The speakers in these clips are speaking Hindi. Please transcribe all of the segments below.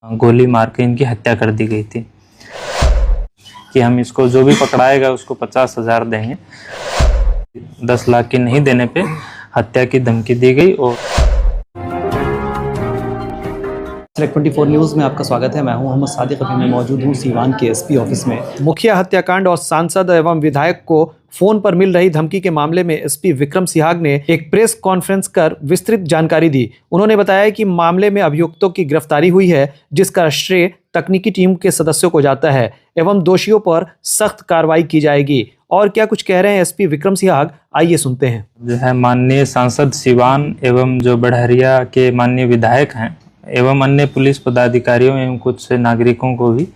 गोली मार के इनकी हत्या कर दी गई थी कि हम इसको जो भी पकड़ाएगा उसको 50,000 देंगे। 10 लाख की नहीं देने पे हत्या की धमकी दी गई। और सेलेक्ट 24 न्यूज़ में आपका स्वागत है। मैं हूं मोहम्मद सादिक। अभी मैं मौजूद हूं सीवान के एसपी ऑफिस में। मुखिया हत्याकांड और सांसद एवं विधायक को फोन पर मिल रही धमकी के मामले में एसपी विक्रम सिहाग ने एक प्रेस कॉन्फ्रेंस कर विस्तृत जानकारी दी। उन्होंने बताया कि मामले में अभियुक्तों की गिरफ्तारी हुई है, जिसका श्रेय तकनीकी टीम के सदस्यों को जाता है एवं दोषियों पर सख्त कार्रवाई की जाएगी। और क्या कुछ कह रहे हैं एसपी विक्रम सिहाग, आइए सुनते हैं। जो है माननीय सांसद सीवान एवं जो बढ़हरिया के माननीय विधायक हैं एवं अन्य पुलिस पदाधिकारियों एवं कुछ नागरिकों को भी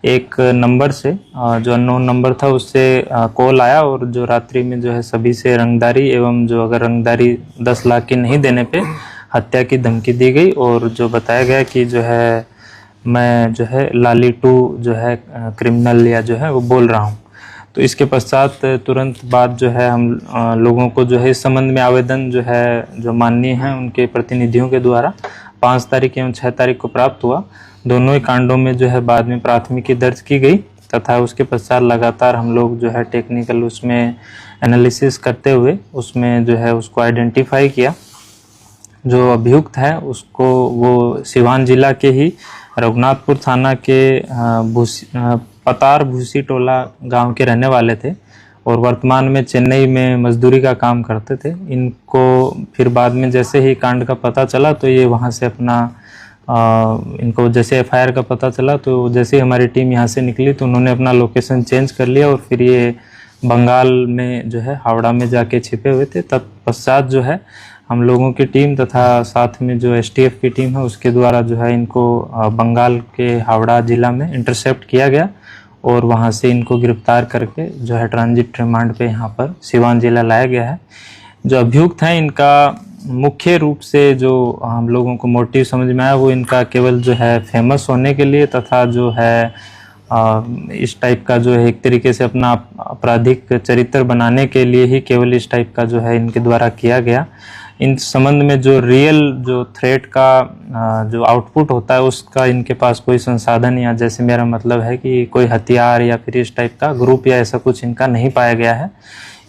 एक नंबर से जो अननोन नंबर था उससे कॉल आया, और जो रात्रि में जो है सभी से रंगदारी एवं जो अगर रंगदारी 10 लाख की नहीं देने पे हत्या की धमकी दी गई। और जो बताया गया कि जो है मैं जो है लाली 2 जो है क्रिमिनल या जो है वो बोल रहा हूँ। तो इसके पश्चात तुरंत बाद जो है हम लोगों को जो है इस संबंध में आवेदन जो है जो माननीय हैं उनके प्रतिनिधियों के द्वारा 5 तारीख एवं 6 तारीख को प्राप्त हुआ। दोनों ही कांडों में जो है बाद में प्राथमिकी दर्ज की गई तथा उसके पश्चात लगातार हम लोग जो है टेक्निकल उसमें एनालिसिस करते हुए उसमें जो है उसको आइडेंटिफाई किया। जो अभियुक्त है उसको वो सिवान जिला के ही रघुनाथपुर थाना के पतार भूसी टोला गांव के रहने वाले थे और वर्तमान में चेन्नई में मजदूरी का काम करते थे। इनको फिर बाद में जैसे ही कांड का पता चला तो ये वहाँ से अपना इनको जैसे एफआईआर का पता चला तो जैसे ही हमारी टीम यहाँ से निकली तो उन्होंने अपना लोकेशन चेंज कर लिया और फिर ये बंगाल में जो है हावड़ा में जाके छिपे हुए थे। तत्पश्चात जो है हम लोगों की टीम तथा साथ में जो एसटीएफ की टीम है उसके द्वारा जो है इनको बंगाल के हावड़ा जिला में इंटरसेप्ट किया गया और वहां से इनको गिरफ्तार करके जो है ट्रांजिट रिमांड पे यहाँ पर सिवान जिला लाया गया है। जो अभियुक्त हैं इनका मुख्य रूप से जो हम लोगों को मोटिव समझ में आया वो इनका केवल जो है फेमस होने के लिए तथा जो है इस टाइप का जो है एक तरीके से अपना आपराधिक चरित्र बनाने के लिए ही केवल इस टाइप का जो है इनके द्वारा किया गया। इन संबंध में जो रियल जो थ्रेट का जो आउटपुट होता है उसका इनके पास कोई संसाधन या जैसे मेरा मतलब है कि कोई हथियार या फिर इस टाइप का ग्रुप या ऐसा कुछ इनका नहीं पाया गया है।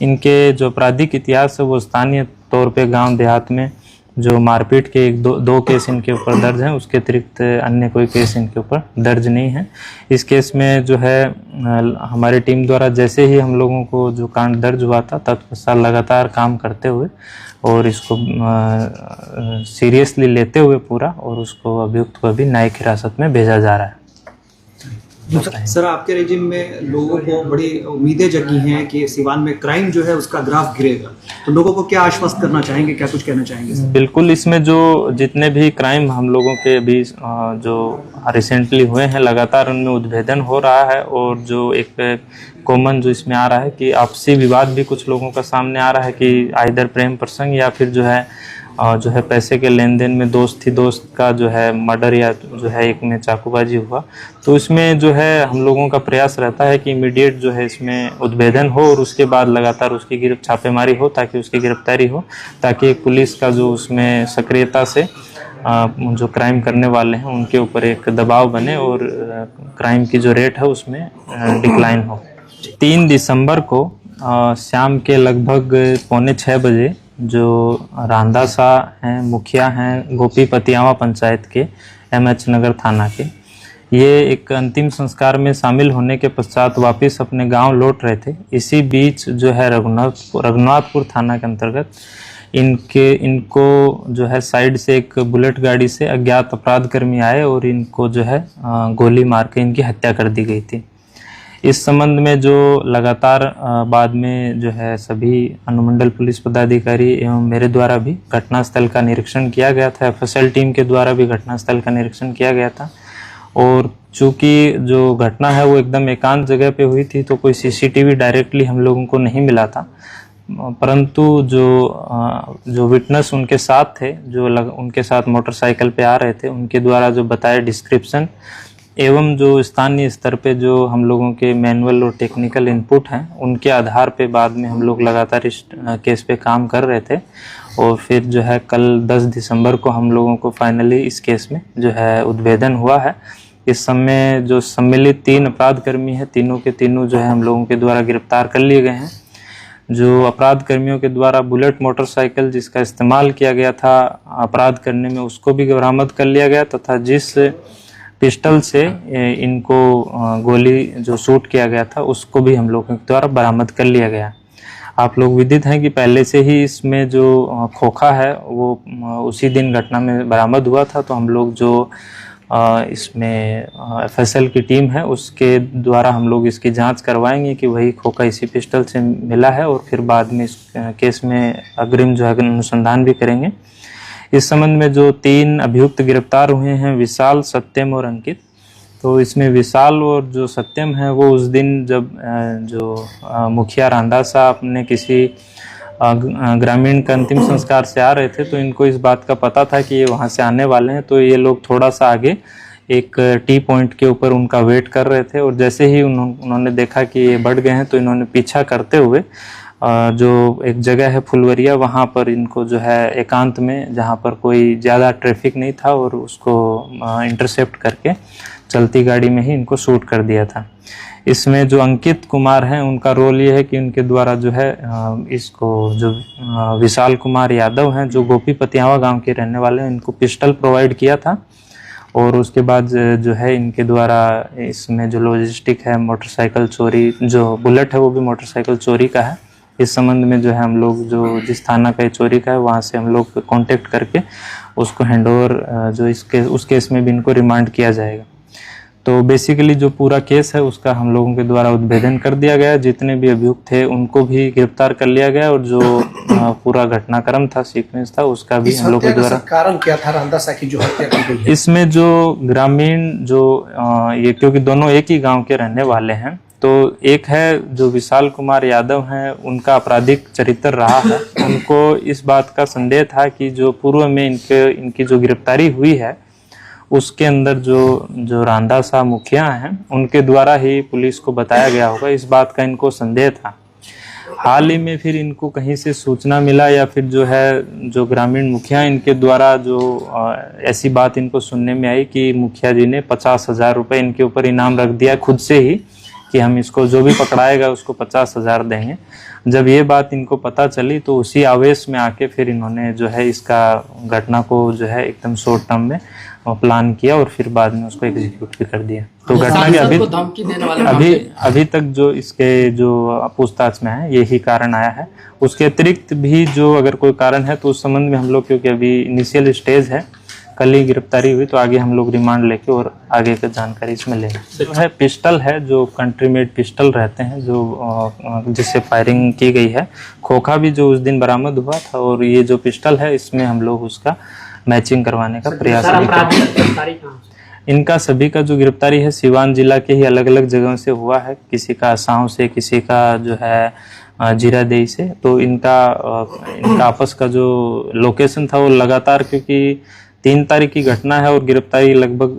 इनके जो आपराधिक इतिहास है वो स्थानीय तौर पे गांव देहात में जो मारपीट के दो केस इनके ऊपर दर्ज हैं, उसके अतिरिक्त अन्य कोई केस इनके ऊपर दर्ज नहीं है। इस केस में जो है हमारी टीम द्वारा जैसे ही हम लोगों को जो कांड दर्ज हुआ था तत्पश्चात लगातार काम करते हुए और इसको सीरियसली लेते हुए पूरा और उसको अभियुक्त को भी न्यायिक हिरासत में भेजा जा रहा है। सर, आपके रेजिम में लोगों को बड़ी उम्मीदें जगी हैं कि सिवान में क्राइम जो है उसका ग्राफ गिरेगा, तो लोगों को क्या आश्वस्त करना चाहेंगे, क्या कुछ कहना चाहेंगे सर? बिल्कुल, इसमें जो जितने भी क्राइम हम लोगों के अभी जो रिसेंटली हुए हैं लगातार उनमें उद्भेदन हो रहा है और जो एक कॉमन जो इसमें आ रहा है कि आपसी विवाद भी कुछ लोगों का सामने आ रहा है कि आइदर प्रेम प्रसंग या फिर जो है पैसे के लेन देन में दोस्त का जो है मर्डर या जो है एक में चाकूबाजी हुआ। तो इसमें जो है हम लोगों का प्रयास रहता है कि इमीडिएट जो है इसमें उद्भेदन हो और उसके बाद लगातार उसकी छापेमारी हो ताकि उसकी गिरफ्तारी हो, ताकि पुलिस का जो उसमें सक्रियता से जो क्राइम करने वाले हैं उनके ऊपर एक दबाव बने और क्राइम की जो रेट है उसमें डिक्लाइन हो। 3 दिसंबर को शाम के लगभग 5:45 बजे जो रांधा शाह हैं, मुखिया हैं गोपी पतियावा पंचायत के एमएच नगर थाना के, ये एक अंतिम संस्कार में शामिल होने के पश्चात वापस अपने गांव लौट रहे थे। इसी बीच जो है रघुनाथपुर थाना के अंतर्गत इनको जो है साइड से एक बुलेट गाड़ी से अज्ञात अपराधकर्मी आए और इनको जो है गोली मार के इनकी हत्या कर दी गई थी। इस संबंध में जो लगातार बाद में जो है सभी अनुमंडल पुलिस पदाधिकारी एवं मेरे द्वारा भी घटनास्थल का निरीक्षण किया गया था, एफएसएल टीम के द्वारा भी घटनास्थल का निरीक्षण किया गया था। और चूंकि जो घटना है वो एकदम एकांत जगह पे हुई थी तो कोई सीसीटीवी डायरेक्टली हम लोगों को नहीं मिला था, परंतु जो विटनेस उनके साथ थे, जो उनके साथ मोटरसाइकिल पे आ रहे थे, उनके द्वारा जो बताया डिस्क्रिप्शन एवं जो स्थानीय स्तर पे जो हम लोगों के मैनुअल और टेक्निकल इनपुट हैं उनके आधार पे बाद में हम लोग लगातार इस केस पे काम कर रहे थे और फिर जो है कल 10 दिसंबर को हम लोगों को फाइनली इस केस में जो है उद्भेदन हुआ है। इस समय जो सम्मिलित 3 अपराध कर्मी हैं, तीनों के तीनों जो है हम लोगों के द्वारा गिरफ्तार कर लिए गए हैं। जो अपराध कर्मियों के द्वारा बुलेट मोटरसाइकिल जिसका इस्तेमाल किया गया था अपराध करने में, उसको भी बरामद कर लिया गया तथा जिस पिस्टल से इनको गोली जो शूट किया गया था उसको भी हम लोगों के द्वारा बरामद कर लिया गया। आप लोग विदित हैं कि पहले से ही इसमें जो खोखा है वो उसी दिन घटना में बरामद हुआ था, तो हम लोग जो इसमें FSL की टीम है उसके द्वारा हम लोग इसकी जांच करवाएंगे कि वही खोखा इसी पिस्टल से मिला है, और फिर बाद में इस केस में अग्रिम जो है अनुसंधान भी करेंगे। इस संबंध में जो 3 अभियुक्त गिरफ्तार हुए हैं, विशाल, सत्यम और अंकित, तो इसमें विशाल और जो सत्यम है वो उस दिन जब जो मुखिया रांडा साहब अपने किसी ग्रामीण का अंतिम संस्कार से आ रहे थे, तो इनको इस बात का पता था कि ये वहाँ से आने वाले हैं, तो ये लोग थोड़ा सा आगे एक टी पॉइंट के ऊपर उनका वेट कर रहे थे, और जैसे ही उन्होंने देखा कि ये बढ़ गए हैं तो इन्होंने पीछा करते हुए जो एक जगह है फुलवरिया, वहाँ पर इनको जो है एकांत में जहाँ पर कोई ज़्यादा ट्रैफिक नहीं था और उसको इंटरसेप्ट करके चलती गाड़ी में ही इनको शूट कर दिया था। इसमें जो अंकित कुमार हैं उनका रोल ये है कि उनके द्वारा जो है इसको जो विशाल कुमार यादव हैं जो गोपीपतियावा गांव के रहने वाले हैं, इनको पिस्टल प्रोवाइड किया था, और उसके बाद जो है इनके द्वारा इसमें जो लॉजिस्टिक है मोटरसाइकिल चोरी, जो बुलेट है वो भी मोटरसाइकिल चोरी का है। इस संबंध में जो है हम लोग जो जिस थाना का चोरी का है वहाँ से हम लोग कांटेक्ट करके उसको हैंडओवर जो उस केस में भी इनको रिमांड किया जाएगा। तो बेसिकली जो पूरा केस है उसका हम लोगों के द्वारा उद्भेदन कर दिया गया, जितने भी अभियुक्त थे उनको भी गिरफ्तार कर लिया गया, और जो पूरा घटनाक्रम था, सीक्वेंस था, उसका भी हम लोग के द्वारा कारण क्या था रांडा साहब की जो हत्या की गई है? इसमें जो ग्रामीण जो ये क्योंकि दोनों एक ही गांव के रहने वाले हैं, तो एक है जो विशाल कुमार यादव हैं, उनका आपराधिक चरित्र रहा है, उनको इस बात का संदेह था कि जो पूर्व में इनकी जो गिरफ्तारी हुई है उसके अंदर जो रांडा साहब मुखिया हैं उनके द्वारा ही पुलिस को बताया गया होगा, इस बात का इनको संदेह था। हाल ही में फिर इनको कहीं से सूचना मिला या फिर जो है जो ग्रामीण मुखिया इनके द्वारा जो ऐसी बात इनको सुनने में आई कि मुखिया जी ने 50,000 रुपये इनके ऊपर इनाम रख दिया खुद से ही कि हम इसको जो भी पकड़ाएगा उसको 50,000 देंगे। जब ये बात इनको पता चली तो उसी आवेश में आके फिर इन्होंने जो है इसका घटना को जो है एकदम शॉर्ट टर्म में प्लान किया और फिर बाद में उसको एग्जीक्यूट भी कर दिया। तो घटना के अभी तक जो इसके जो पूछताछ में है यही कारण आया है। उसके अतिरिक्त भी जो अगर कोई कारण है तो उस संबंध में हम लोग, क्योंकि अभी इनिशियल स्टेज है, कल ही गिरफ्तारी हुई, तो आगे हम लोग रिमांड लेके और आगे का जानकारी इसमें लेंगे। जो है पिस्टल है, जो कंट्री मेड पिस्टल रहते हैं जो जिससे फायरिंग की गई है, खोखा भी जो उस दिन बरामद हुआ था, और ये जो पिस्टल है इसमें हम लोग उसका मैचिंग करवाने का प्रयास भी करें। इनका सभी का जो गिरफ्तारी है सिवान जिला के ही अलग अलग जगहों से हुआ है, किसी का साँव से, किसी का जो है जीरादेई से। तो इनका आपस का जो लोकेशन था वो लगातार, क्योंकि 3 तारीख की घटना है और गिरफ्तारी लगभग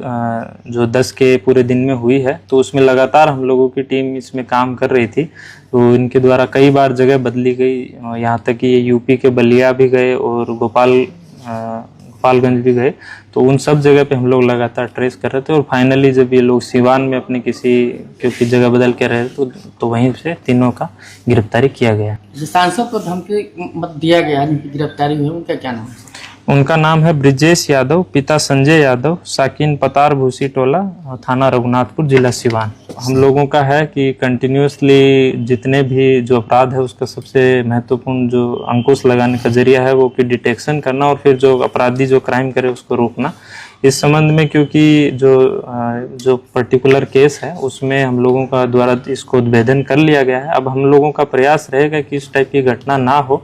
जो 10 के पूरे दिन में हुई है, तो उसमें लगातार हम लोगों की टीम इसमें काम कर रही थी। तो इनके द्वारा कई बार जगह बदली गई, यहाँ तक कि ये यूपी के बलिया भी गए और गोपालगंज भी गए, तो उन सब जगह पे हम लोग लगातार ट्रेस कर रहे थे। और फाइनली जब ये लोग सिवान में अपने क्योंकि जगह बदल के रहे तो वहीं से तीनों का गिरफ्तारी किया गया। सांसद को धमकी मत दिया गया जिनकी गिरफ्तारी हुई, उनका क्या नाम है? उनका नाम है ब्रिजेश यादव, पिता संजय यादव, साकिन पतार भूसी टोला, थाना रघुनाथपुर, जिला सिवान। हम लोगों का है कि कंटिन्यूसली जितने भी जो अपराध है उसका सबसे महत्वपूर्ण जो अंकुश लगाने का जरिया है वो कि डिटेक्शन करना और फिर जो अपराधी जो क्राइम करे उसको रोकना। इस संबंध में क्योंकि जो पर्टिकुलर केस है उसमें हम लोगों का द्वारा इसको उद्भेदन कर लिया गया है। अब हम लोगों का प्रयास रहेगा कि इस टाइप की घटना ना हो,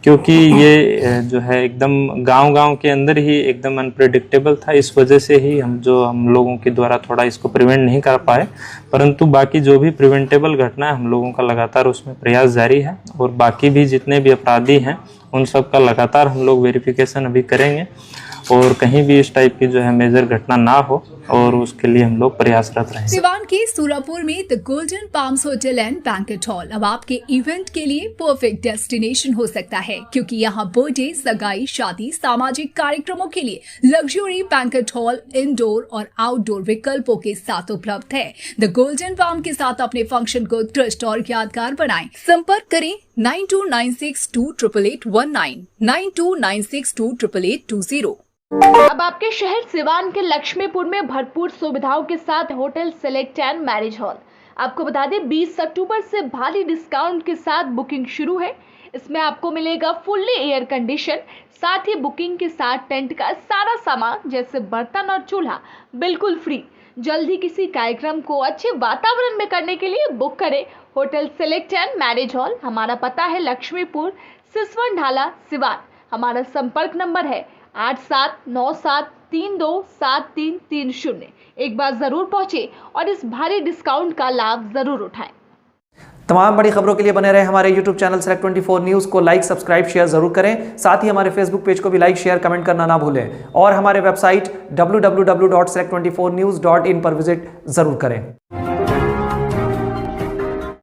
क्योंकि ये जो है एकदम गांव के अंदर ही एकदम अनप्रेडिक्टेबल था। इस वजह से ही हम लोगों के द्वारा थोड़ा इसको प्रिवेंट नहीं कर पाए, परंतु बाकी जो भी प्रिवेंटेबल घटना है हम लोगों का लगातार उसमें प्रयास जारी है। और बाकी भी जितने भी अपराधी हैं उन सब का लगातार हम लोग वेरिफिकेशन अभी करेंगे और कहीं भी इस टाइप की जो है मेजर घटना ना हो और उसके लिए हम लोग प्रयासरत रहेंगे। सिवान के सूरापुर में the golden palms hotel and banquet hall अब आपके इवेंट के लिए परफेक्ट डेस्टिनेशन हो सकता है, क्योंकि यहाँ बर्थडे, सगाई, शादी, सामाजिक कार्यक्रमों के लिए लग्जरी बैंक्वेट हॉल इंडोर और आउटडोर विकल्पों के साथ उपलब्ध है। द गोल्डन पाम के साथ अपने फंक्शन को उत्कृष्ट और यादगार बनाएं। संपर्क करें 9296288819, 9296288820। अब आपके शहर सिवान के लक्ष्मीपुर में भरपूर सुविधाओं के साथ hotel select and marriage hall. आपको बता दें 20 अक्टूबर से भारी डिस्काउंट के साथ बुकिंग शुरू है। इसमें आपको मिलेगा फुल्ली एयर कंडीशन, साथ ही बुकिंग के साथ टेंट का सारा सामान जैसे बर्तन और चूल्हा बिल्कुल फ्री। जल्द ही किसी कार्यक्रम को अच्छे वातावरण में करने के लिए बुक करें hotel select and marriage hall. हमारा पता है लक्ष्मीपुर, सिसवन ढाला, सिवान। हमारा संपर्क नंबर है 8797327330। एक बार जरूर पहुंचे और इस भारी डिस्काउंट का लाभ जरूर उठाएं। तमाम बड़ी खबरों के लिए बने रहे हमारे YouTube चैनल Select 24 न्यूज़ को लाइक, सब्सक्राइब, शेयर जरूर करें। साथ ही हमारे Facebook पेज को भी लाइक, शेयर, कमेंट करना ना भूलें और हमारे वेबसाइट www.select24news.in पर विजिट जरूर करें।